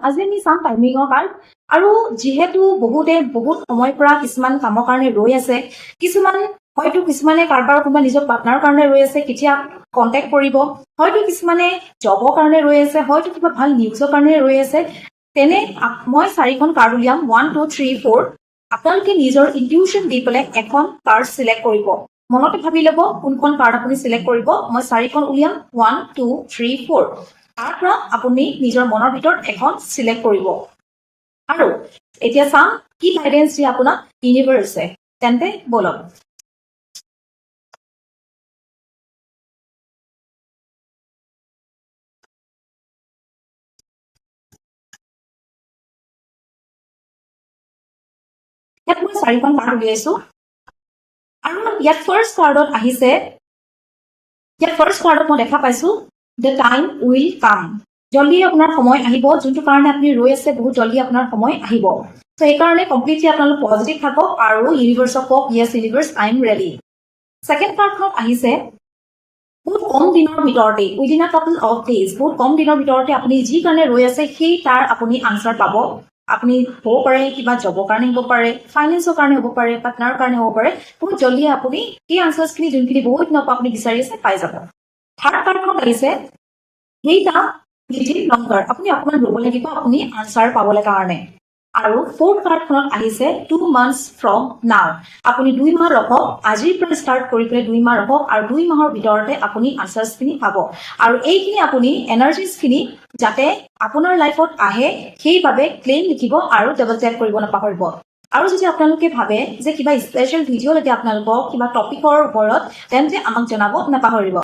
আজি আমি চাম টাইমিঙৰ কাৰ্ড আৰু যিহেতু বহুত সময়ৰ পৰা কিছুমান কামৰ কাৰণে ৰৈ আছে কিছুমান হয়তো কিছুমানে কাৰোবাৰ কোনোবা নিজৰ পাৰ্টনাৰৰ কাৰণে ৰৈ আছে কেতিয়া কণ্টেক্ট কৰিব হয়তো কিছুমানে জবৰ কাৰণে ৰৈ আছে হয়তো কিবা ভাল নিউজৰ কাৰণে ৰৈ আছে তেনে মই 4খন কাৰ্ড উলিয়াম 1 2 3 4 আপোনালোকে নিজৰ ইনটিউশ্যন দি পেলাই এখন কাৰ্ড সিলেক্ট কৰিব মনতে ভাবি ল'ব কোনখন কাৰ্ড আপুনি সিলেক্ট কৰিব মই 4খন উলিয়াম 1 2 3 4 তাৰ পৰা আপুনি নিজৰ মনৰ ভিতৰত এখন সিলেক্ট কৰিব আৰু এতিয়া চাম কি গাইডেন্স দিয়ে আপোনাক ইউনিভাৰ্ছে তেন্তে বলক ইয়াত মই 4খন কাৰ্ড উলিয়াইছো আৰু ইয়াত ফাৰ্ষ্ট কাৰ্ডত আহিছে ইয়াত ফাৰ্ষ্ট কাৰ্ডত মই দেখা পাইছো দ্য টাইম উইল কাম জলদি আপোনাৰ সময় আহিব যোনটো কাৰণে আপুনি ৰৈ আছে বহুত জলদি আপোনাৰ সময় আহিব তো সেইকাৰণে কমপ্লিটলি আপোনালোক পজিটিভ থাকক আৰু ইউনিভাৰ্ছক কওক yes universe I am ready second কাৰ্ডখনত আহিছে বহুত কম দিনৰ ভিতৰতে within a couple of days বহুত কম দিনৰ ভিতৰতে আপুনি যি কাৰণে ৰৈ আছে সেই তাৰ আপুনি আনচাৰ পাব আপুনি হ'ব পাৰে কিবা জবৰ কাৰণে হ'ব পাৰে ফাইনেন্সৰ কাৰণে হ'ব পাৰে পাৰ্টনাৰৰ কাৰণে হ'ব পাৰে বহুত জলদি আপুনি সেই আনচাৰ্ছখিনি যোনখিনি বহুত দিনৰ পৰা আপুনি বিচাৰি আছে পাই যাব থাৰ্ড কাৰ্ডখনত আহিছে সেইটা লিটিল লংগাৰ আপুনি অকণমান ৰ'ব লাগিব আপুনি আনচাৰ পাবলৈ কাৰণে আৰু ফ'ৰ্থ কাৰ্ডখনত আহিছে 2 months from now আপুনি 2 মাহ ৰখক আজিৰ পৰা ষ্টাৰ্ট কৰি পেলাই 2 মাহ ৰখক আৰু 2 মাহৰ ভিতৰতে আপুনি আনচাৰ্ছখিনি পাব আৰু এইখিনি আপুনি এনাৰ্জিছখিনি যাতে আপোনাৰ লাইফত আহে সেইবাবে ক্লেইম লিখিব আৰু ডাবল টেপ কৰিব নাপাহৰিব আৰু যদি আপোনালোকে ভাবে যে কিবা স্পেচিয়েল ভিডিঅ' লাগে আপোনালোকক কিবা টপিকৰ ওপৰত তেন্তে আমাক জনাব নাপাহৰিব